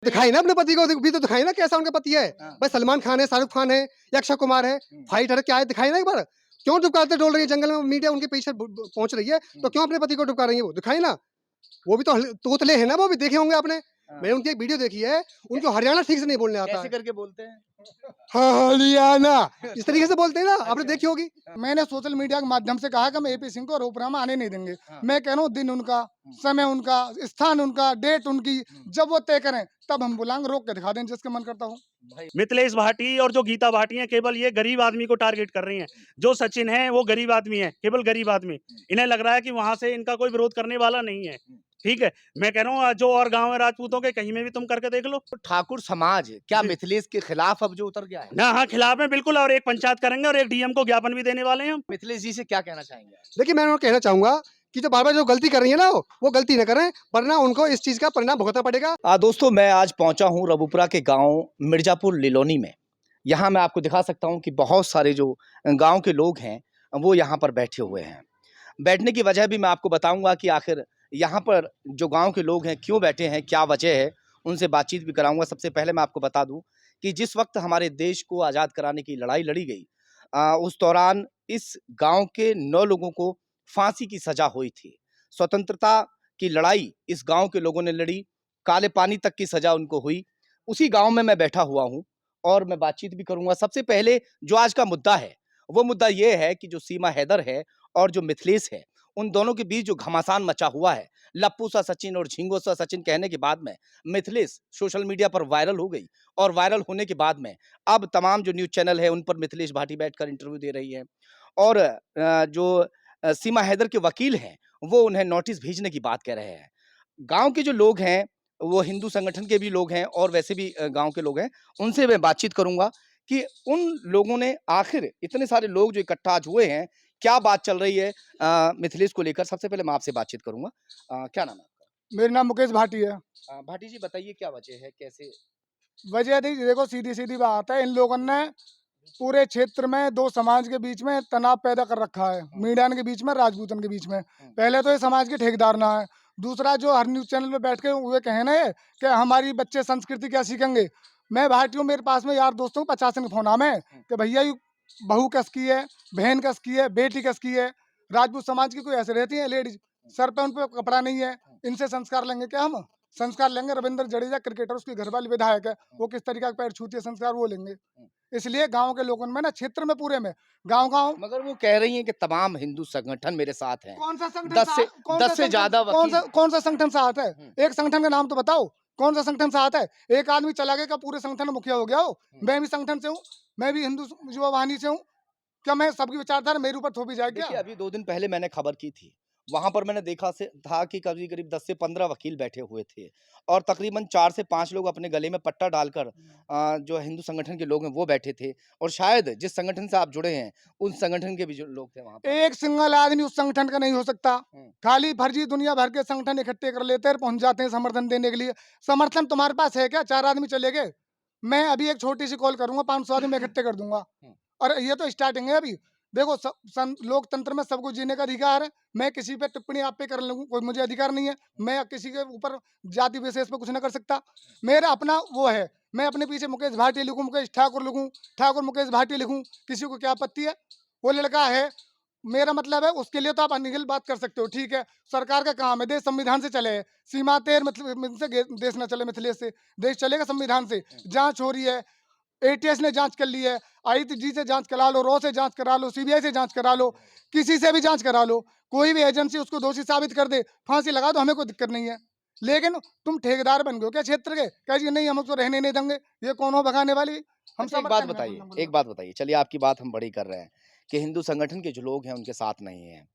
दिखाई ना अपने पति को, भी तो दिखाई ना कैसा उनका पति है। हाँ। भाई सलमान खान है, शाहरुख खान है या अक्षय कुमार है, फाइटर है, क्या है दिखाई ना एक बार। क्यों डुबकाते डोल रही है जंगल में, मीडिया उनके पीछे पहुंच रही है, तो क्यों अपने पति को डुबका रही है, वो दिखाई ना। वो भी तो तोतले हैं ना, वो भी देखे होंगे आपने। हाँ। मैंने उनकी एक वीडियो देखी है, उनको हरियाणा ठीक से नहीं बोलने आता कैसे है। करके बोलते हैं? हाँ, हरियाणा इस तरीके से बोलते हैं ना, आपने देखी होगी। मैंने सोशल मीडिया के माध्यम से कहा कि हम एपी सिंह को रोपड़ा में आने नहीं देंगे। हाँ। मैं कह रहा हूँ दिन उनका, समय उनका, स्थान उनका, डेट उनकी, जब वो तय करें तब हम बुलाएंगे, रोक के दिखा दें जिसके मन करता हो। मिथिलेश भाटी और जो गीता भाटी हैं केवल ये गरीब आदमी को टारगेट कर रही हैं। जो सचिन है वो गरीब आदमी है, केवल गरीब आदमी। इन्हें लग रहा है कि वहां से इनका कोई विरोध करने वाला नहीं है। ठीक है, मैं कह रहा हूँ जो और गांव है राजपूतों के, कहीं में भी तुम करके देख लो। ठाकुर समाज क्या जी। मिथिलेश के खिलाफ अब जो उतर गया है? ना, हाँ खिलाफ है बिल्कुल, और एक पंचायत करेंगे और एक डीएम को ज्ञापन भी देने वाले हैं हम। मिथिलेश जी से क्या कहना चाहेंगे आप? देखिए मैं उनको कहना चाहूंगा कि जो बार-बार जो गलती कर रही है ना, वो गलती न करें, वरना उनको इस चीज का परिणाम भुगतना पड़ेगा। दोस्तों मैं आज पहुंचा हूं रबुपुरा के गांव मिर्जापुर लिलोनी में। यहां मैं आपको दिखा सकता हूं कि बहुत सारे जो गांव के लोग हैं वो यहां पर बैठे हुए हैं। बैठने की वजह भी मैं आपको बताऊंगा कि आखिर यहाँ पर जो गांव के लोग हैं क्यों बैठे हैं, क्या वजह है, उनसे बातचीत भी कराऊंगा। सबसे पहले मैं आपको बता दूं कि जिस वक्त हमारे देश को आज़ाद कराने की लड़ाई लड़ी गई, उस दौरान इस गांव के 9 लोगों को फांसी की सजा हुई थी। स्वतंत्रता की लड़ाई इस गांव के लोगों ने लड़ी, काले पानी तक की सजा उनको हुई। उसी गांव में मैं बैठा हुआ हूं और मैं बातचीत भी करूंगा। सबसे पहले जो आज का मुद्दा है, वो मुद्दा ये है कि जो सीमा हैदर है और जो मिथिलेश है, उन दोनों के बीच जो घमासान मचा हुआ है, लप्पू सा सचिन और झिंगो सा सचिन कहने के बाद में मिथिलेश सोशल मीडिया पर वायरल हो गई। और वायरल होने के बाद में अब तमाम जो न्यूज़ चैनल है उन पर मिथिलेश भाटी बैठकर इंटरव्यू दे रही है। और जो सीमा हैदर के वकील हैं, वो उन्हें नोटिस भेजने की बात कह रहे हैं। गाँव के जो लोग हैं, वो हिंदू संगठन के भी लोग हैं और वैसे भी गाँव के लोग हैं। उनसे मैं बातचीत करूँगा कि उन लोगों ने आखिर इतने सारे लोग जो इकट्ठा आज हुए हैं, क्या बात चल रही है मिथिलेश को लेकर। सबसे पहले मैं आपसे बातचीत करूँगा। क्या नाम है आपका? मेरा नाम मुकेश भाटी है। भाटी जी बताइए क्या वजह है, कैसे? वजह देखो सीधी-सीधी बात है, इन लोगों ने पूरे क्षेत्र में 2 समाज के बीच में तनाव पैदा कर रखा है। मीडियन के बीच में, राजपूतन के बीच में। पहले तो ये समाज के ठेकेदार ना है। दूसरा जो हर न्यूज़ चैनल पे बैठ के वे कहे ना ये कि हमारी बच्चे संस्कृति क्या सीखेंगे। मैं भाटी हूँ, मेरे पास में यार दोस्तों 50 के फ़ोन आए हैं कि भैया ये बहू कसकी है, बहन कसकी है, बेटी कसकी है। राजपूत समाज की कोई ऐसे रहती है लेडीज़, सर पे उन पे कपड़ा नहीं है, इनसे संस्कार लेंगे क्या हम? संस्कार लेंगे रविंद्र जडेजा क्रिकेटर, उसकी घरवाली विधायक है, वो किस तरीके का पैर छूती है, संस्कार वो लेंगे। इसलिए गाँव के लोगों में ना, क्षेत्र में पूरे में, गाँव-गाँव मगर वो कह रही हैं कि तमाम हिंदू संगठन मेरे साथ हैं। कौन सा संगठन 10 से ज़्यादा वकील। कौन सा संगठन साथ है? एक संगठन का नाम तो बताओ, कौन सा संगठन साथ है? एक आदमी चला गया, क्या पूरे संगठन का मुखिया हो गया हो? मैं भी संगठन से हूँ, मैं भी हिंदू युवा वाहिनी से हूँ, क्या मैं सबकी विचारधारा मेरे ऊपर थोपी जाए क्या? देखिए अभी 2 दिन पहले मैंने खबर की थी। वहाँ पर मैंने देखा से था कि करीब-करीब 10 से 15 वकील बैठे हुए थे और तकरीबन 4 से 5 लोग अपने गले में पट्टा डालकर जो हिंदू संगठन के लोग हैं वो बैठे थे और शायद जिस संगठन से आप जुड़े हैं, उन संगठन के भी जो लोग थे वहाँ पर। एक सिंगल आदमी उस संगठन का नहीं हो सकता। खाली फर्जी दुनिया भर के संगठन इकट्ठे कर लेते हैं, पहुँच जाते हैं समर्थन देने के लिए। समर्थन तुम्हारे पास है क्या? 4 आदमी चले गए। मैं अभी एक छोटी-सी कॉल करूँगा, 500 आदमी मैं इकट्ठे कर दूँगा। और ये तो स्टार्टिंग है अभी। देखो लोकतंत्र में सबको जीने का अधिकार है। मैं किसी पे टिप्पणी आप पे कर लूँ, कोई मुझे अधिकार नहीं है। मैं किसी के ऊपर जाति विशेष पे कुछ नहीं कर सकता। मेरा अपना वो है, मैं अपने पीछे मुकेश भाटी लिखूँ, मुकेश ठाकुर लिखूँ, ठाकुर मुकेश भाटी लिखूँ, किसी को क्या आपत्ति है? वो लड़का है, मेरा मतलब है उसके लिए तो आप अनिल बात कर सकते हो, ठीक है। सरकार का काम है, देश संविधान से चले। सीमा तेर मतलब से देश ना चले, मिथिलेश से। देश चलेगा संविधान से। जाँच हो रही है, एटीएस ने जांच कर ली है, आईजी से जांच करा लो, रॉ से जांच करा लो, सीबीआई से जांच करा लो, किसी से भी जांच करा लो। कोई भी एजेंसी उसको दोषी साबित कर दे, फांसी लगा दो, हमें कोई दिक्कत नहीं है। लेकिन तुम ठेकेदार बन गए हो क्या क्षेत्र के? कहे नहीं हम उसको रहने नहीं देंगे। ये कौन हो भगाने वाली? हम अच्छा, एक बात बताइए, चलिए आपकी बात हम बड़ी कर रहे हैं कि हिंदू संगठन के जो लोग हैं उनके साथ नहीं हैं।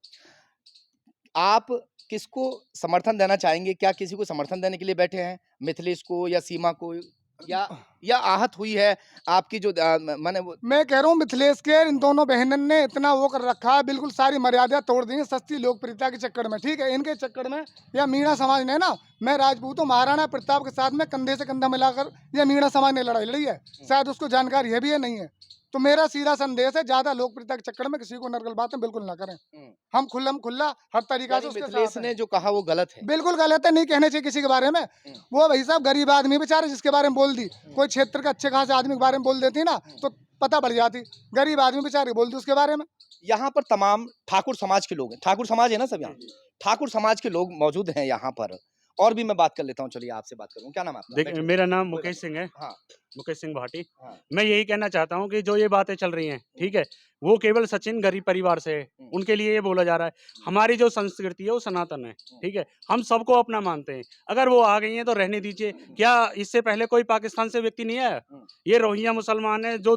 आप किसको समर्थन देना चाहेंगे? क्या किसी को समर्थन देने के लिए बैठे हैं? मिथिलेश को या सीमा को या आहत हुई है आपकी जो माने वो। मैं कह रहा हूँ मिथिलेश के इन दोनों बहनन ने इतना वो कर रखा है, बिल्कुल सारी मर्यादा तोड़ दी है सस्ती लोकप्रियता के चक्कर में, ठीक है। इनके चक्कर में या मीणा समाज ने ना, मैं राजपूत हूँ, महाराणा प्रताप के साथ में कंधे से कंधा मिलाकर या मीणा समाज ने लड़ाई लड़ी है। शायद उसको जानकारी है भी है नहीं है। तो मेरा सीधा संदेश है, ज्यादा लोकप्रियता के चक्कर में किसी को नर्गल बातें बिल्कुल ना करें। हम खुल्ला हर तरीका से यानी उसके मिथिलेश साथ ने हैं। जो कहा वो गलत है। बिल्कुल गलत है, नहीं कहने चाहिए किसी के बारे में। वो भाई साहब गरीब आदमी बेचारे जिसके बारे में बोल दी, कोई क्षेत्र का अच्छे खासे आदमी के बारे में बोल देती ना तो पता पड़ जाती। गरीब आदमी बेचारे बोल दी उसके बारे में। यहाँ पर तमाम ठाकुर समाज के लोग हैं। ठाकुर समाज है ना सब यहाँ? ठाकुर समाज के लोग मौजूद हैं यहाँ पर। और भी मैं बात कर लेता हूँ, चलिए आपसे बात करूँ। क्या नाम है आपका? देखिए, बैठिए। मेरा नाम कोई मुकेश बात सिंह है, नहीं। हाँ, मुकेश सिंह भाटी। हाँ। मैं यही कहना चाहता हूँ कि जो ये बातें चल रही हैं, ठीक है, वो केवल सचिन गरीब परिवार से है, उनके लिए ये बोला जा रहा है। हमारी जो संस्कृति है वो सनातन है, ठीक है, हम सबको अपना मानते हैं। अगर वो आ गई हैं तो रहने दीजिए। क्या इससे पहले कोई पाकिस्तान से व्यक्ति नहीं आया? ये रोहिंग्या मुसलमान है जो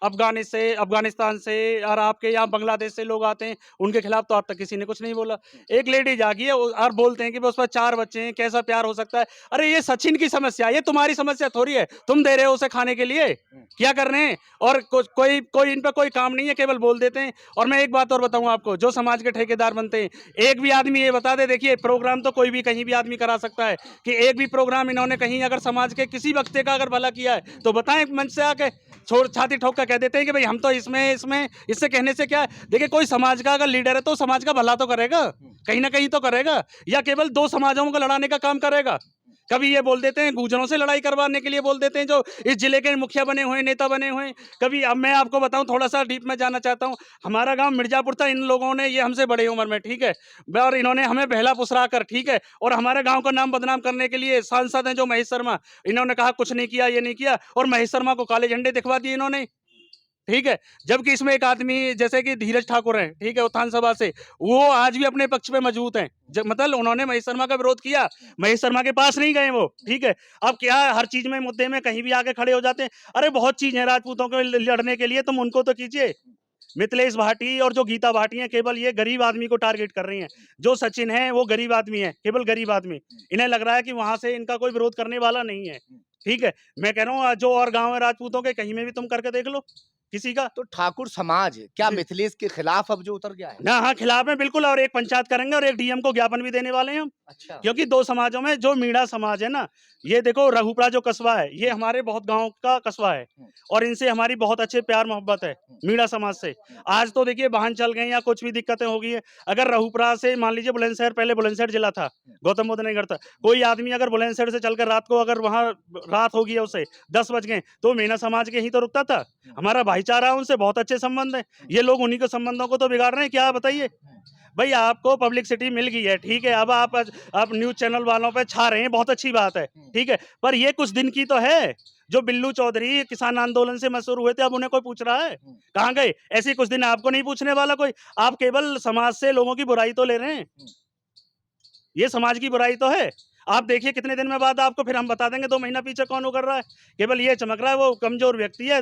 अफगानिस्तान से और आपके यहाँ बांग्लादेश से लोग आते हैं, उनके खिलाफ तो अब तक किसी ने कुछ नहीं बोला। एक लेडी जागी है और बोलते हैं कि उस पर 4 बच्चे हैं, कैसा प्यार हो सकता है? अरे ये सचिन की समस्या है, ये तुम्हारी समस्या थोड़ी है। तुम दे रहे हो उसे खाने के लिए, क्या कर रहे हैं? और कोई इन पे कोई काम नहीं है, केवल बोल देते हैं। और मैं एक बात और बताऊं आपको, जो समाज के ठेकेदार बनते हैं, एक भी आदमी ये बता दे, देखिए प्रोग्राम तो कोई भी कहीं भी आदमी करा सकता है, कि एक भी प्रोग्राम इन्होंने कहीं अगर समाज के किसी वक्ते का अगर भला किया है तो बताएं मंच से आके। छोड़ छाती ठोक कर कह देते हैं कि भाई हम तो इसमें इससे कहने से क्या है? देखिए, कोई समाज का अगर लीडर है तो समाज का भला तो करेगा, कहीं ना कहीं तो करेगा, या केवल 2 समाजों को लड़ाने का काम करेगा? कभी ये बोल देते हैं गुजरों से लड़ाई करवाने के लिए बोल देते हैं, जो इस जिले के मुखिया बने हुए, नेता बने हुए। कभी अब मैं आपको बताऊं, थोड़ा सा डीप में जाना चाहता हूं। हमारा गांव मिर्जापुर था, इन लोगों ने, ये हमसे बड़े उम्र में, ठीक है, और इन्होंने हमें बहला फुसरा कर, ठीक है, और हमारे गांव का नाम बदनाम करने के लिए सांसद हैं जो महेश शर्मा, इन्होंने कहा कुछ नहीं किया, ये नहीं किया, और महेश शर्मा को काले झंडे दिखवा दिए इन्होंने, ठीक है। जबकि इसमें एक आदमी जैसे कि धीरज ठाकुर हैं, ठीक है, उत्थान सभा से, वो आज भी अपने पक्ष पे मजबूत हैं। मतलब उन्होंने महेश शर्मा का विरोध किया, महेश शर्मा के पास नहीं गए वो, ठीक है। अब क्या है, हर चीज में, मुद्दे में कहीं भी आके खड़े हो जाते हैं। अरे बहुत चीज है राजपूतों को लड़ने के लिए, तुम उनको तो कीजिए। मिथिलेश भाटी और जो गीता भाटी हैं, केवल ये गरीब आदमी को टारगेट कर रही हैं। जो सचिन है वो गरीब आदमी है, केवल गरीब आदमी। इन्हें लग रहा है कि वहां से इनका कोई विरोध करने वाला नहीं है, ठीक है। मैं कह रहा हूँ, जो और गांव है राजपूतों के, कहीं में भी तुम करके देख लो किसी का। तो ठाकुर समाज क्या जी। मिथिलेश के खिलाफ अब जो उतर गया है? ना, हाँ, खिलाफ है बिल्कुल, और एक पंचायत करेंगे और एक डीएम को ज्ञापन भी देने वाले हैं हम। अच्छा। क्योंकि 2 समाजों में, जो मीणा समाज है ना, ये देखो रघुपुरा जो कस्बा है, ये हमारे बहुत गांव का कस्बा है, और इनसे हमारी बहुत अच्छे प्यार मोहब्बत है, मीणा समाज से। आज तो देखिए वाहन चल गए या कुछ भी दिक्कतें हो गई है। अगर रघुपुरा से मान लीजिए बुलंदशहर, पहले बुलंदशहर जिला था, गौतम बुद्ध नगर था, कोई आदमी अगर बुलंदशहर से चलकर रात को, अगर वहां रात हो गई है उसे 10 बज गए, तो मीणा समाज के ही तो रुकता था। हमारा भाईचारा, उनसे बहुत अच्छे संबंध है। ये लोग उन्हीं के संबंधों को तो बिगाड़ रहे हैं, क्या बताइए भाई? आपको पब्लिसिटी मिल गई है, ठीक है, अब आप न्यूज चैनल वालों पे छा रहे हैं, बहुत अच्छी बात है, ठीक है, पर ये कुछ दिन की तो है। जो बिल्लू चौधरी किसान आंदोलन से मशहूर हुए थे, अब उन्हें कोई पूछ रहा है? कहाँ गए? ऐसे कुछ दिन आपको नहीं पूछने वाला कोई। आप केवल समाज से लोगों की बुराई तो ले रहे हैं, ये समाज की बुराई तो है। आप देखिए कितने दिन में बाद आपको फिर हम बता देंगे, 2 महीना पीछे कौन उकर रहा है। केवल ये चमक रहा है, वो कमजोर व्यक्ति है,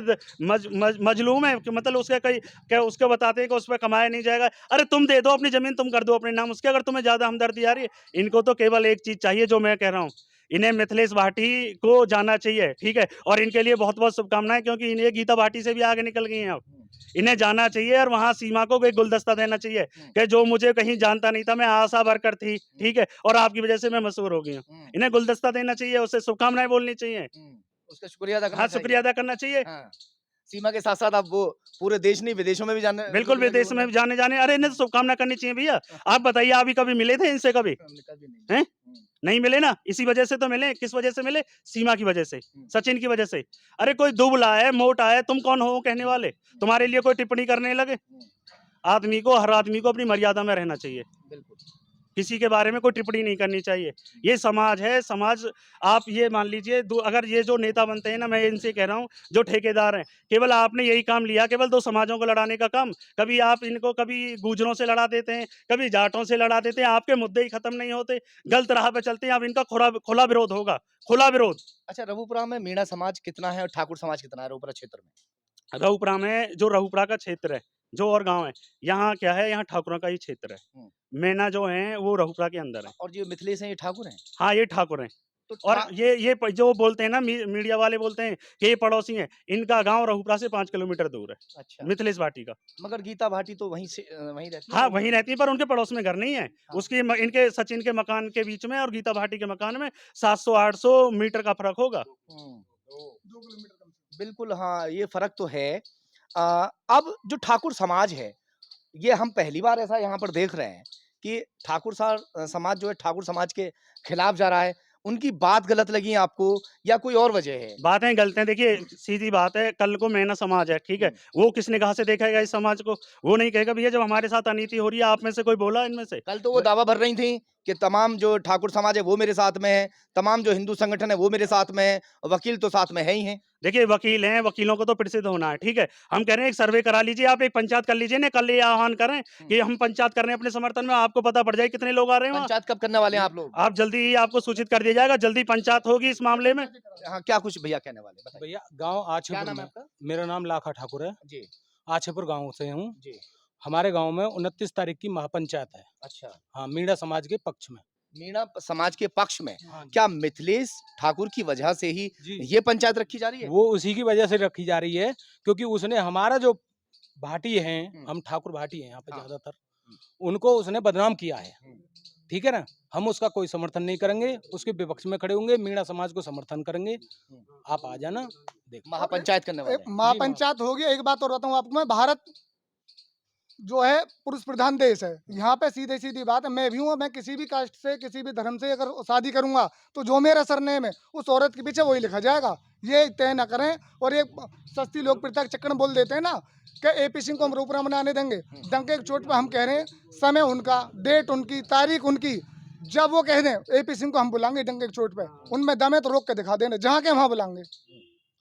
मजलूम है, कि मतलब उसके कई क्या, उसको बताते हैं कि उस पर कमाया नहीं जाएगा। अरे तुम दे दो अपनी जमीन, तुम कर दो अपने नाम उसके, अगर तुम्हें ज्यादा हमदर्दी आ रही है। इनको तो केवल एक चीज चाहिए, जो मैं कह रहा हूँ, इन्हें मिथिलेश भाटी को जाना चाहिए, ठीक है, और इनके लिए बहुत बहुत शुभकामनाएं, क्योंकि इन्हें गीता भाटी से भी आगे निकल गई हैं अब। इन्हें जाना चाहिए और वहां सीमा को एक गुलदस्ता देना चाहिए, कि जो मुझे कहीं जानता नहीं था, मैं आशा वर्कर थी, ठीक है, और आपकी वजह से मैं मशहूर हो गई हूँ। इन्हें गुलदस्ता देना चाहिए, उससे शुभकामनाएं बोलनी चाहिए, उसका शुक्रिया अदा करना हाँ, चाहिए। शुक्रिया अदा करना चाहिए। हाँ। सीमा के साथ-साथ अब वो पूरे देश नहीं, विदेशों में भी जाने बिल्कुल, विदेश में भी जाने, अरे इन्हें तो शुभकामना करनी चाहिए भैया। आप बताइए, अभी कभी मिले थे इनसे कभी? कभी नहीं। हैं? नहीं मिले ना, इसी वजह से तो मिले। किस वजह से मिले? सीमा की वजह से, सचिन की वजह से। अरे कोई दुबला है, मोटा है, तुम कौन हो कहने वाले? तुम्हारे लिए कोई टिप्पणी करने लगे? आदमी को, हर आदमी को अपनी मर्यादा में रहना चाहिए, बिल्कुल। किसी के बारे में कोई टिप्पणी नहीं करनी चाहिए। ये समाज है, समाज, आप ये मान लीजिए, अगर ये जो नेता बनते हैं ना, मैं इनसे कह रहा हूँ, जो ठेकेदार हैं, केवल आपने यही काम लिया, केवल 2 समाजों को लड़ाने का काम। कभी आप इनको, कभी गुजरों से लड़ा देते हैं, कभी जाटों से लड़ा देते हैं, आपके मुद्दे ही खत्म नहीं होते, गलत राह पे चलते हैं। अब इनका खुला विरोध होगा, खुला विरोध। अच्छा, रघुपुरा में मीणा समाज कितना है और ठाकुर समाज कितना है रघुपुरा क्षेत्र में? रघुपुरा में, जो रघुपुरा का क्षेत्र है, जो और गांव है, यहाँ क्या है, यहाँ ठाकुरों का ही क्षेत्र है। मैना जो है वो रघुपुरा के अंदर है। और जो मिथिलेश हैं ये ठाकुर हैं? हाँ, ये ठाकुर हैं। तो और जो बोलते हैं ना, मीडिया वाले बोलते हैं कि ये पड़ोसी हैं, इनका गांव रघुपुरा से 5 किलोमीटर दूर है, अच्छा। मिथिलेश भाटी का। मगर गीता भाटी तो वहीं से वहीं रहती है? हाँ, वहीं रहती है, पर उनके पड़ोस में घर नहीं है। हाँ। इनके सचिन के मकान के बीच में और गीता भाटी के मकान में 700-800 मीटर का फर्क होगा। 2 किलोमीटर कम से बिल्कुल, हाँ, ये फ़र्क तो है। अब जो ठाकुर समाज है, ये हम पहली बार ऐसा यहाँ पर देख रहे हैं कि समाज जो है ठाकुर समाज के खिलाफ जा रहा है। उनकी बात गलत लगी आपको या कोई और वजह है? बातें गलत हैं। देखिए सीधी बात है, कल को मेहनत समाज है, ठीक है, वो किस निगाह से देखेगा इस समाज को? वो नहीं कहेगा भैया जब हमारे साथ अनीति हो रही है, आप में से कोई बोला इनमें से? कल तो वो दावा भर रही थी कि तमाम जो ठाकुर समाज है वो मेरे साथ में है, तमाम जो हिंदू संगठन है वो मेरे साथ में है, वकील तो साथ में है ही हैं। देखिए वकील हैं, वकीलों को तो प्रसिद्ध होना है, ठीक है, हम कह रहे हैं एक सर्वे करा लीजिए, आप एक पंचायत कर लीजिए ना, कल ये आह्वान करें कि हम पंचायत कर रहे हैं अपने समर्थन में, आपको पता पड़ जाए कितने लोग आ रहे हैं वहाँ। पंचायत कब करने वाले हैं आप लोग? आप जल्दी ही आपको सूचित कर दिया जाएगा, जल्दी पंचायत होगी इस मामले में। हाँ, क्या कुछ भैया कहने वाले बताइए। भैया गांव क्या आछेपुर नाम है में। आपका? मेरा नाम लाखा ठाकुर है। जी आछेपुर गांव से हूँ। जी। हमारे गांव में 29 तारीख की महापंचायत है। अच्छा, हाँ, मीणा समाज के पक्ष में। मीणा समाज के पक्ष में हाँ जी। क्या मिथिलेश ठाकुर की वजह से ही जी। ये पंचायत रखी जा रही है? वो उसी की वजह से रखी जा रही है क्योंकि उसने हमारा जो भाटी हैं, हम ठाकुर भाटी हैं यहाँ पे हाँ। ज्यादातर, उनको उसने बदनाम किया है। ठीक है ना, हम उसका कोई समर्थन नहीं करेंगे, उसके विपक्ष में खड़े होंगे, मीणा समाज को समर्थन करेंगे। आप आ जाना, देखो। महापंचायत करने वाले एक हैं। महापंचायत होगी। एक बात और बताऊं आपको, मैं भारत जो है पुरुष प्रधान देश है, यहाँ पे सीधे सीधी बात है, मैं भी हूँ, मैं किसी भी कास्ट से किसी भी धर्म से अगर शादी करूंगा तो जो मेरा सरनेम है उस औरत के पीछे वही लिखा जाएगा। ये तय ना करें। और ये सस्ती लोकप्रियता के चक्कर में बोल देते हैं ना कि एपी सिंह को हम रूपरा बनाने देंगे। डंके की चोट पे हम कह रहे हैं, समय उनका, डेट उनकी, तारीख उनकी, जब वो कह दें एपी सिंह को हम बुलाएंगे डंके की चोट पे, उनमें दम है तो रोक के दिखा देना, जहाँ के वहाँ बुलाएंगे,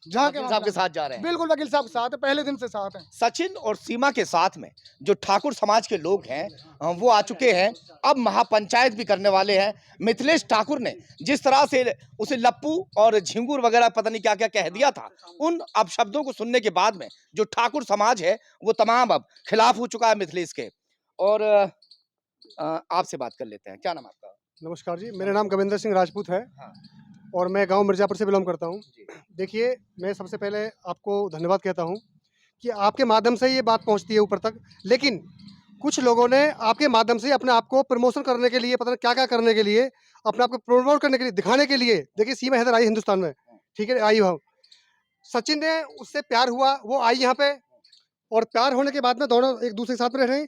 जहाँ के वकील वहाँ साहब के बुलाएंगे। साथ जा रहे हैं। बिल्कुल वकील साहब के साथ है, पहले दिन से साथ हैं। सचिन और सीमा के साथ में जो ठाकुर समाज के लोग हैं वो आ चुके हैं। अब महापंचायत भी करने वाले हैं। मिथिलेश ठाकुर ने जिस तरह से उसे लप्पू और झिंगुर वगैरह पता नहीं क्या क्या कह दिया था, उन अपशब्दों को सुनने के बाद में जो ठाकुर समाज है वो तमाम अब खिलाफ हो चुका है मिथिलेश के। और आपसे बात कर लेते हैं, क्या नाम है आपका? नमस्कार जी, मेरा नाम गविंदर सिंह राजपूत है हाँ। और मैं गांव मिर्ज़ापुर से बिलोंग करता हूं। देखिए, मैं सबसे पहले आपको धन्यवाद कहता हूं कि आपके माध्यम से ये बात पहुंचती है ऊपर तक। लेकिन कुछ लोगों ने आपके माध्यम से अपने आप को प्रमोशन करने के लिए, पता नहीं क्या-क्या करने के लिए, अपने आप को प्रमोट करने के लिए, दिखाने के लिए, देखिए सीमा हैदर आई हिंदुस्तान में, ठीक है? आई वहाँ। सचिन ने उससे प्यार हुआ, वो आई यहाँ पे और प्यार होने के बाद में दोनों एक दूसरे के साथ में रह रहे हैं।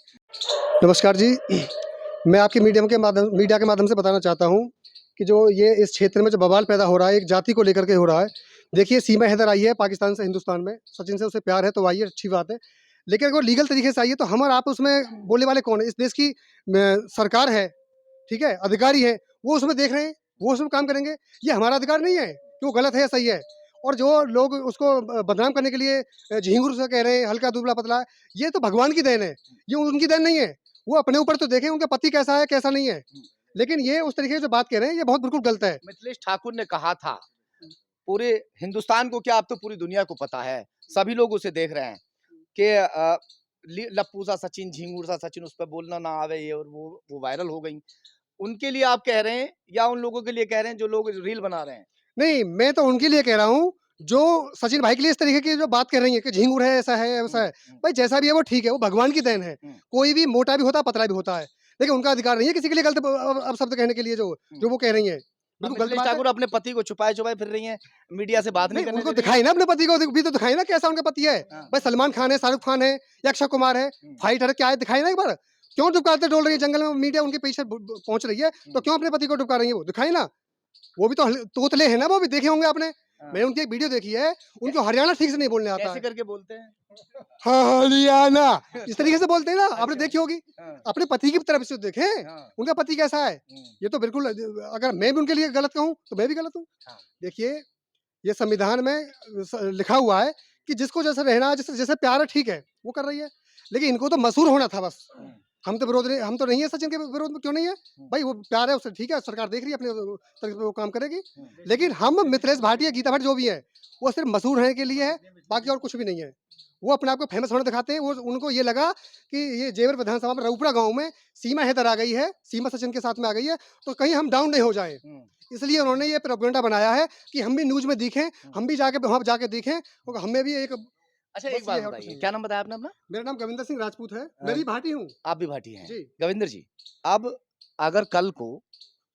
नमस्कार जी, मैं आपके मीडिया के माध्यम से बताना चाहता हूँ कि जो ये इस क्षेत्र में जो बवाल पैदा हो रहा है, एक जाति को लेकर के हो रहा है। देखिए, सीमा हैदर आई है पाकिस्तान से हिंदुस्तान में, सचिन से उसे प्यार है तो आई है, अच्छी बात है। लेकिन अगर वो लीगल तरीके से आई है तो हम और आप उसमें बोलने वाले कौन है? इस देश की सरकार है, ठीक है? अधिकारी है, वो उसमें देख रहे हैं, वो उसमें काम करेंगे। ये हमारा अधिकार नहीं है कि वो गलत है या सही है। और जो लोग उसको बदनाम करने के लिए झिंगुर से कह रहे हैं, हल्का दुबला-पतला है, ये तो भगवान की देन है, ये उनकी देन नहीं है। वो अपने ऊपर तो देखें उनका पति कैसा है, कैसा नहीं है। लेकिन ये उस तरीके से जो बात कह रहे हैं, ये बहुत बिल्कुल गलत है। मिथिलेश ठाकुर ने कहा था, पूरे हिंदुस्तान को क्या, अब तो पूरी दुनिया को पता है, सभी लोग उसे देख रहे हैं कि लप्पू सा सचिन, झिंगुर सा सचिन, उस पर बोलना ना आवे, ये और वो वायरल हो गई। उनके लिए आप कह रहे हैं या उन लोगों के लिए कह रहे हैं जो लोग रील बना रहे हैं? नहीं, मैं तो उनके लिए कह रहा हूँ, जो सचिन भाई के लिए इस तरीके की जो बात कर रही है कि झिंगुर है, ऐसा है, वैसा है। भाई जैसा भी है वो ठीक है, वो भगवान की देन है। कोई भी मोटा भी होता है, पतला भी होता है। लेकिन उनका अधिकार नहीं है किसी के लिए गलत अपशब्द कहने के लिए जो वो कह रही हैं। बिल्कुल गलत मिथिलेश बात है। ठाकुर अपने पति को छुपाए-छुपाए फिर रही हैं, मीडिया से बात नहीं नहीं, करने उनको दे रही दिखाई ना अपने पति को, भी तो दिखाई ना कैसा उनका पति है। हाँ। भाई सलमान खान है, शाहरुख खान है या अक्षय कुमार है, फाइटर क्या है, दिखाई ना एक बार। क्यों डुबकाते डोल रही है जंगल में, मीडिया उनके पीछे पहुंच रही है, तो क्यों अपने पति को डुबका रही है वो? दिखाई ना। वो भी तो तोतले हैं ना, वो भी देखे होंगे आपने। हाँ। मैंने उनकी एक वीडियो देखी है, उनको हरियाणा ठीक से नहीं बोलने आता कैसे है। करके बोलते हैं? हरियाणा इस तरीके से बोलते हैं ना, आपने देखी होगी। हाँ, अपने पति की तरफ से देखें, हाँ, उनका पति कैसा है। ये तो बिल्कुल, अगर मैं भी उनके लिए गलत कहूँ तो मैं भी गलत हूँ। हाँ। देखिए, ये संविधान में लिखा हुआ है कि जिसको जैसे रहना है, जिससे जैसे प्यार है, ठीक है, वो कर रही है। लेकिन इनको तो मशहूर होना था बस। हम तो नहीं है सचिन के विरोध में, क्यों नहीं है भाई? वो प्यार है उससे, ठीक है, सरकार देख रही है अपने तरीके से वो काम करेगी। लेकिन हम मिथिलेश भाटिया, गीता भट्ट जो भी है, वो सिर्फ मशहूर होने के लिए है, बाकी और कुछ भी नहीं है। वो अपने आप को फेमस होना दिखाते हैं। वो उनको ये लगा कि ये जेवर विधानसभा में रऊपड़ा गांव में सीमा हैदर आ गई है, सीमा सचिन के साथ में आ गई है, तो कहीं हम डाउन नहीं हो जाए। इसलिए उन्होंने ये प्रोपेगेंडा बनाया है कि हम भी न्यूज में दिखें, हम भी जाके वहां जाके दिखें, क्योंकि हमें भी एक। अच्छा, बस एक बात ये है और कुछ बताइए, नहीं। क्या नाम बताया आपने अपना? मेरा नाम गविंदर सिंह राजपूत है, मैं भी भाटी हूँ आप भी भाटी हैं। जी। गविंदर जी, अब अगर कल को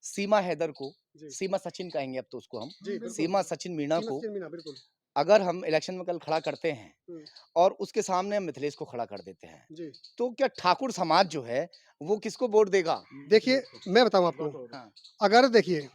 सीमा हैदर को, जी। सीमा सचिन कहेंगे अब तो उसको हम, जी, बिल्कुल। सीमा सचिन मीणा सीमा को सचिन मीना, बिल्कुल। अगर हम इलेक्शन में कल खड़ा करते हैं हम्म। और उसके सामने हम मिथिलेश को खड़ा कर देते हैं, जी तो क्या ठाकुर समाज जो है वो किसको वोट देगा? देखिए, मैं बताऊं आपको, हाँ, अगर देखिए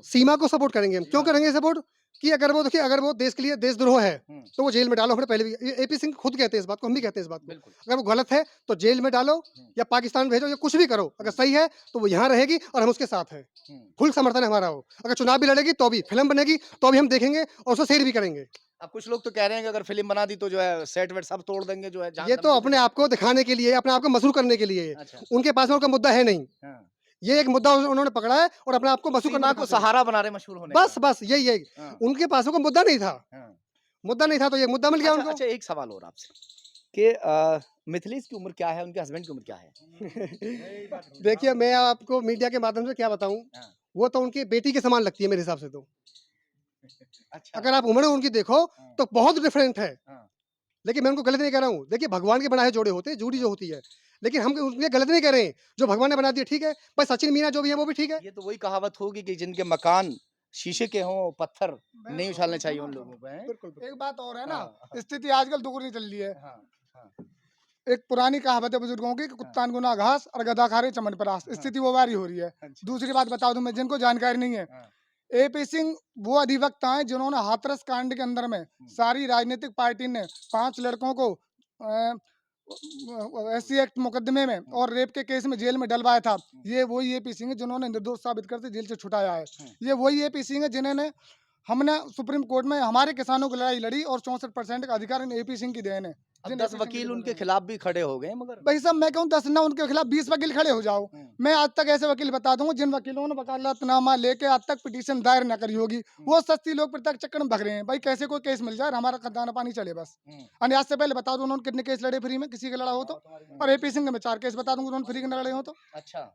सीमा को सपोर्ट करेंगे हम, क्यों करेंगे सपोर्ट? कि अगर वो देखिए, अगर वो देश के लिए देशद्रोह है हम्म, तो वो जेल में डालो। हमने पहले भी ये एपी सिंह खुद कहते हैं इस बात को, हम भी कहते हैं इस बात को। बिल्कुल। अगर वो गलत है तो जेल में डालो या पाकिस्तान भेजो या कुछ भी करो। अगर सही है तो वो यहाँ रहेगी और हम उसके साथ हैं। हम्म। फुल समर्थन है हमारा। हो अगर चुनाव भी लड़ेगी तो भी, फिल्म बनेगी तो भी हम देखेंगे और उसको शेयर भी करेंगे। अब कुछ लोग तो कह रहे हैं कि अगर फिल्म बना दी तो जो है सेट वेट सब तोड़ देंगे, जो है जहाँ ये तो धमकी अपने देंगे। आप को दिखाने के लिए, अपने आप को मशहूर करने के लिए। अच्छा। उनके पास में उनका मुद्दा है नहीं। हाँ। ये एक मुद्दा उन्होंने पकड़ा है और अपने आप को मशहूर सीमा करना को सहारा बना रहे मशहूर होने बस का। बस यही यही। हाँ, उनके पास में कोई मुद्दा नहीं था। हाँ। मुद्दा नहीं था तो ये मुद्दा मिल गया अच्छा, उनको। अच्छा, एक सवाल और आपसे कि मिथिलेश की उम्र क्या है, उनके हस्बैंड की उम्र क्या है? देखिए, मैं आपको मीडिया के माध्यम से क्या बताऊं, हाँ। वो तो उनकी बेटी के समान लगती है मेरे हिसाब से। तो अच्छा। अगर आप उम्र उनकी देखो हाँ। तो बहुत डिफरेंट है। हाँ। लेकिन मैं उनको गलत नहीं कह रहा हूँ। देखिए, भगवान के बनाए जोड़े होते हैं, जोड़ी जो होती है। लेकिन हम उनके गलत नहीं कह रहे हैं। जो भगवान ने बना दिया ठीक है। भाई सचिन मीना जो भी है वो भी ठीक है। ये तो वही कहावत होगी कि जिनके मकान शीशे के हों, पत्थर नहीं उछालने चाहिए उन लोगों पे, हैं? बिल्कुल बिल्कुल। एक बात और है ना, हाँ, स्थिति आजकल दुगनी चल रही है। हाँ, हाँ, एक पुरानी कहावत है बुजुर्गों की कि कुत्ता गुना घास और गधा खा रहे चमन परास। स्थिति वो वारी हो रही है। अच्छा। दूसरी बात बता दूं मैं, जिनको जानकारी नहीं है, हाँ। एपी सिंह वो अधिवक्ता हैं जिन्होंने हाथरस कांड के अंदर में सारी राजनीतिक पार्टी ने 5 लड़कों को एससी एक्ट मुकदमे में और रेप के केस में जेल में डलवाया था। ये वही एपी सिंह है जिन्होंने निर्दोष साबित करके जेल से छुटाया है। ये वही एपी सिंह है जिन्होंने, हमने सुप्रीम कोर्ट में हमारे किसानों की लड़ाई लड़ी और 64% का अधिकार इन एपी सिंह की देन है। अब जिन 10 AP सिंह वकील की उनके बोल रहे हैं। खिलाफ भी खड़े हो गए मगर भाई साहब, मैं कहूँ 10 ना, उनके खिलाफ 20 वकील खड़े हो जाओ। मैं आज तक ऐसे वकील बता दूंगा जिन वकीलों ने वकालतनामा लेके आज तक पिटीशन दायर न करी होगी। वो सस्ती लोग प्रत्यक्ष चक्कर में भग रहे हैं। भाई कैसे कोई केस मिल जाए और हमारा दाना पानी चले बस। और आज से पहले बता दो उन्होंने कितने केस लड़े फ्री में, किसी का लड़ा हो तो। और एपी सिंह ने मैं 4 केस बता दूंगा उन्होंने फ्री के न लड़े हो तो। अच्छा,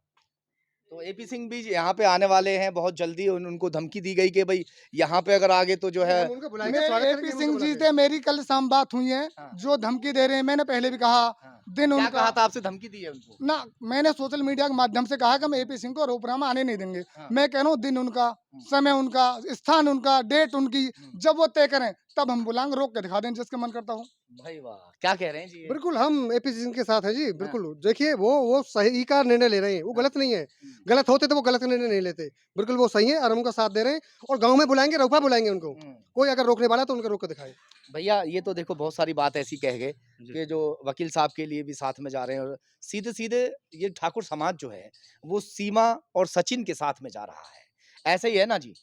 तो एपी सिंह भी यहाँ पे आने वाले हैं बहुत जल्दी। उनको धमकी दी गई कि भाई यहाँ पे अगर आगे तो जो है हम उनको बुलाएंगे, मेरे स्वागत एपी करेंगे, हम सिंह उनको जी बुलाएंगे। से मेरी कल शाम बात हुई है। हाँ। जो धमकी दे रहे हैं, मैंने पहले भी कहा, हाँ। दिन क्या उनका कहा था आपसे, धमकी दी है उनको? ना, मैंने सोशल मीडिया के माध्यम से कहा कि हम एपी सिंह को रोपड़ा में आने नहीं देंगे। हाँ। मैं कह रहा हूँ दिन उनका, समय उनका, स्थान उनका, डेट उनकी, जब वो तय करें तब हम बुलाएंगे, रोक के दिखा दें जिसका मन करता हो। भाई वाह, क्या कह रहे हैं जी ये? बिल्कुल, हम एपी सिंह के साथ हैं जी, बिल्कुल। देखिए, वो सही का निर्णय ले रहे हैं, वो गलत नहीं है। गलत होते तो वो गलत निर्णय नहीं लेते। बिल्कुल वो सही है और हम उनका साथ दे रहे हैं। और गाँव में बुलाएंगे, रोपा बुलाएंगे उनको। कोई अगर रोकने वाला है तो उनको रोक के दिखाए। भैया ये तो देखो बहुत सारी बात ऐसी कह गए जी। कि जो वकील साहब के लिए भी साथ में जा रहे हैं और सीधे सीधे ये ठाकुर समाज जो है वो सीमा और सचिन के साथ में जा रहा है। ऐसे ही है ना जी?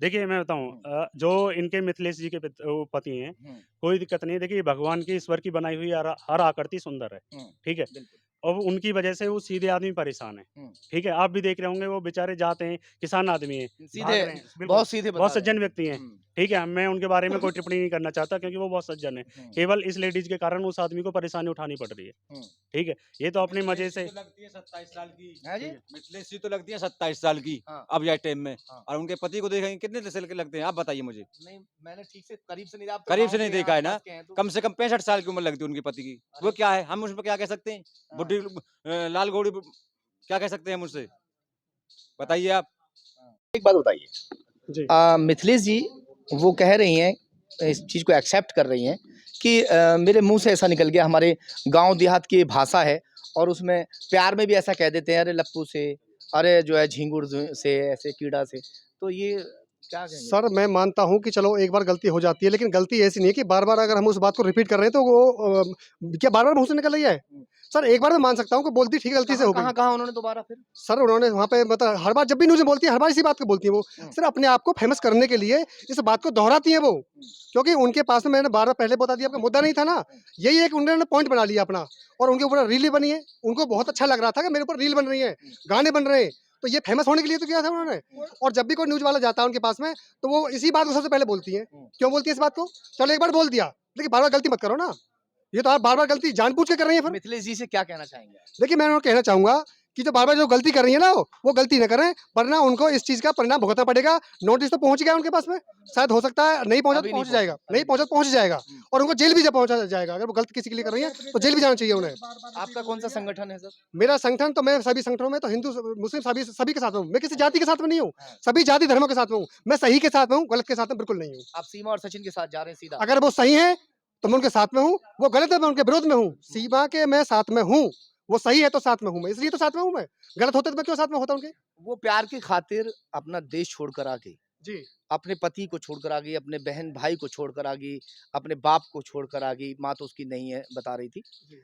देखिए मैं बताऊं, जो इनके मिथिलेश जी के वो पति हैं, कोई दिक्कत नहीं है। देखिए भगवान की, ईश्वर की बनाई हुई हर आकृति सुंदर है, ठीक है। बिल्कुल। और उनकी वजह से वो सीधे आदमी परेशान है, ठीक है। आप भी देख रहे होंगे, वो बेचारे जाते हैं, किसान आदमी है, भाग सीधे रहे हैं, बिल्कुल, बहुत सीधे बता बहुत रहे हैं। सज्जन व्यक्ति हैं, ठीक है। मैं उनके बारे में कोई टिप्पणी नहीं करना चाहता क्योंकि वो बहुत सज्जन है। केवल इस लेडीज के कारण उस आदमी को परेशानी उठानी पड़ रही है, ठीक है। ये तो अपनी मजे से लगती है 27 साल की। हैं जी? मिथिलेश जी तो लगती है 27 साल की हाँ। अब यह टाइम में। हाँ। और उनके पति को देखेंगे कितने साल के लगते हैं, आप बताइए मुझे। नहीं, मैंने ठीक से करीब से नहीं, आप तो करीब गाँव से नहीं के हैं, देखा है ना। आसपास के हैं, तो कम से कम 65 साल की उम्र लगती है उनके पति की। वो क्या है, हम उस पर क्या कह सकते हैं? बुढ़ी लाल घोड़ी क्या कह सकते हैं हम उससे, बताइए आप। एक बात बताइए, जी। मिथिलेश जी वो कह रही हैं, इस चीज़ को एक्सेप्ट कर रही हैं कि मेरे मुंह से ऐसा निकल गया, हमारे गांव देहात की भाषा है और उसमें प्यार में भी ऐसा कह देते हैं, अरे लप्पू से, अरे जो है झिंगुर से, ऐसे कीड़ा से। तो ये क्या कहेंगे? सर, मैं मानता हूँ कि चलो एक बार गलती हो जाती है, लेकिन गलती ऐसी नहीं है कि बार-बार अगर हम उस बात को रिपीट कर रहे हैं तो वो क्या बार-बार मुँह से निकल रही है? सर, एक बार मैं मान सकता हूँ कि बोलती ठीक है, गलती से हो गई। कहाँ उन्होंने दोबारा फिर? सर, उन्होंने वहाँ पे मतलब हर बार जब भी न्यूज़ में बोलती है, हर बार इसी बात को बोलती है वो। सिर्फ अपने आप को फेमस करने के लिए इस बात को दोहराती हैं वो। क्योंकि उनके पास में, मैंने बार-बार पहले बता दिया, आपका मुद्दा नहीं था ना। यही एक उन्होंने पॉइंट बना लिया अपना और उनके ऊपर रील भी बनी है। उनको बहुत अच्छा लग रहा था कि मेरे ऊपर रील बन रही है, गाने बन रहे हैं। तो ये फेमस होने के लिए तो किया था उन्होंने। और जब भी कोई न्यूज़ वाला जाता है उनके पास में, तो वो इसी बात को सबसे पहले बोलती हैं। क्यों बोलती है इस बात को? चलो एक बार बोल दिया, लेकिन बार-बार गलती मत करो ना। ये तो आप बार-बार गलती जानबूझ के कर रही हैं फिर। मिथिलेश जी से क्या कहना चाहेंगे आप? देखिए, मैं उनको कहना चाहूँगा कि जो बार-बार जो गलती कर रही है ना वो गलती ना करें, वरना उनको इस चीज़ का परिणाम भुगतना पड़ेगा। नोटिस तो पहुँच गया उनके पास में, शायद हो सकता है नहीं पहुँचा अभी तो नहीं पहुँच जाएगा, पहुंचा, नहीं अभी पहुँचा तो पहुँच जाएगा और उनको जेल भी जा पहुँचा जाएगा। अगर वो गलत किसी के लिए कर रही हैं, तो जेल भी जाना चाहिए उन्हें। आपका कौन सा संगठन है सर? मेरा संगठन तो मैं सभी संगठनों में तो हिंदू, मुस्लिम सभी के साथ में हूँ। मैं किसी जाति के साथ में नहीं हूँ, हाँ। सभी जाति धर्मों के साथ में हूँ। मैं सही के साथ में हूँ, गलत के साथ में बिल्कुल नहीं हूँ। आप सीमा और सचिन के साथ जा रहे हैं सीधा। अगर वो सही हैं, तो मैं उनके साथ में हूँ, वो गलत है मैं उनके विरोध में हूँ। सीमा के मैं साथ में हूँ, वो सही है तो साथ में हूँ मैं, इसलिए तो साथ में हूँ मैं। गलत होते तो मैं क्यों साथ में होता उनके? वो प्यार की खातिर अपना देश छोड़कर आ गई, जी, अपने पति को छोड़कर आ गई, अपने बहन भाई को छोड़कर आ गई, अपने बाप को छोड़कर आ गई, माँ तो उसकी नहीं है बता रही थी। जी,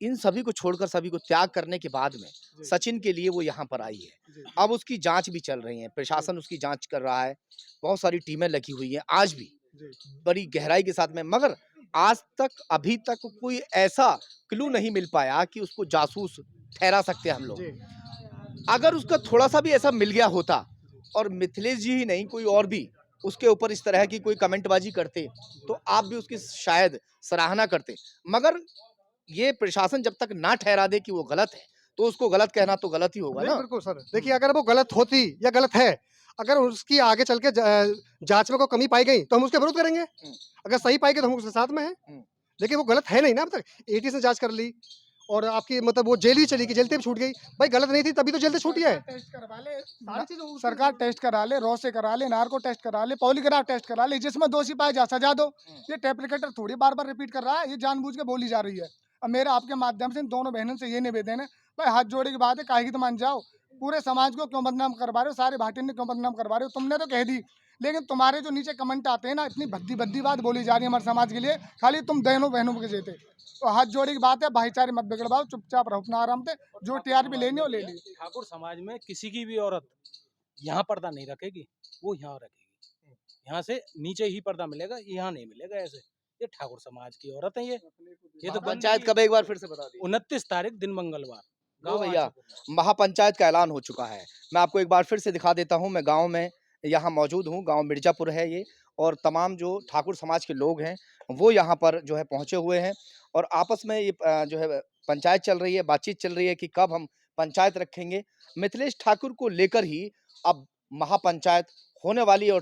इन सभी को छोड़कर सभी को त्याग करने के बाद में जी, सचिन के लिए वो यहाँ पर आई है। जी, अब उसकी जांच भी चल रही है, प्रशासन उसकी जांच कर रहा है, बहुत सारी टीमें लगी हुई हैं आज भी जी, बड़ी गहराई के साथ में, मगर आज तक अभी तक कोई ऐसा क्लू नहीं मिल पाया कि उसको जासूस ठहरा सकते हैं हम लोग। जी, अगर उसका थोड़ा-सा भी ऐसा मिल गया होता और मिथिलेश जी ही नहीं कोई और भी उसके ऊपर इस तरह की कोई कमेंटबाजी करते, तो आप भी उसकी शायद सराहना करते। मगर ये प्रशासन जब तक ना ठहरा दे कि वो गलत है, तो उसको गलत कहना तो गलत ही होगा नहीं ना। बिल्कुल सर। देखिए अगर वो गलत होती या गलत है, अगर उसकी आगे चल के जाँच में कोई कमी पाई गई, तो हम उसका विरोध करेंगे। अगर सही पाई गई तो हम उसके साथ में हैं। हुँ। लेकिन वो गलत है नहीं ना अब तक। एटी से जाँच कर ली और आपकी मतलब वो जेल भी चली गई, जेल से भी छूट गई। भाई गलत नहीं थी तभी तो जेल से छूटी है। टेस्ट करवा ले, सारी चीज़ें उसकी सरकार टेस्ट करा ले, रॉ से करा ले, नार्को टेस्ट करा ले, पॉलीग्राफ टेस्ट करा ले, जिसमें दोषी पाया जा सजा दो। ये टेप रिकॉर्डर थोड़ी बार-बार रिपीट कर रहा है, ये जानबूझ के बोली जा रही है। अब मेरा आपके माध्यम से इन दोनों बहनों से ये निवेदन है, भाई हाथ जोड़े की बात है, काहे की तो मान जाओ। पूरे समाज को क्यों बदनाम करवा रहे हो? सारे भाटियों ने क्यों बदनाम करवा रहे हो? तुमने तो कह दी, लेकिन तुम्हारे जो नीचे कमेंट आते हैं ना, इतनी भद्दी-भद्दी बात बोली जा रही है हमारे समाज के लिए, खाली तुम बहनों के जेते। तो हाथ जोड़े की बात है, भाईचारे मत बिगड़वाओ, चुपचाप रहो अपना आराम से, जो टीआरपी लेनी हो ले ली। ठाकुर समाज में किसी की भी औरत यहाँ पर्दा नहीं रखेगी, वो यहाँ रखेगी। यहाँ से नीचे ही पर्दा मिलेगा, यहाँ नहीं मिलेगा ऐसे। ये ठाकुर समाज की औरत है ये तो पंचायत कब एक बार फिर से बता दीजिए। 29 तारीख दिन मंगलवार। लो गाँव भैया, आशिकपुर। महापंचायत का ऐलान हो चुका है। मैं आपको एक बार फिर से दिखा देता हूँ, मैं गाँव में यहाँ मौजूद हूँ, गाँव मिर्ज़ापुर है ये और तमाम जो ठाकुर समाज के लोग हैं, वो यहाँ पर जो है पहुँचे हुए हैं और आपस में ये जो है पंचायत चल रही है, बातचीत चल रही है कि कब हम पंचायत रखेंगे। मिथिलेश ठाकुर को लेकर ही अब महापंचायत होने वाली है और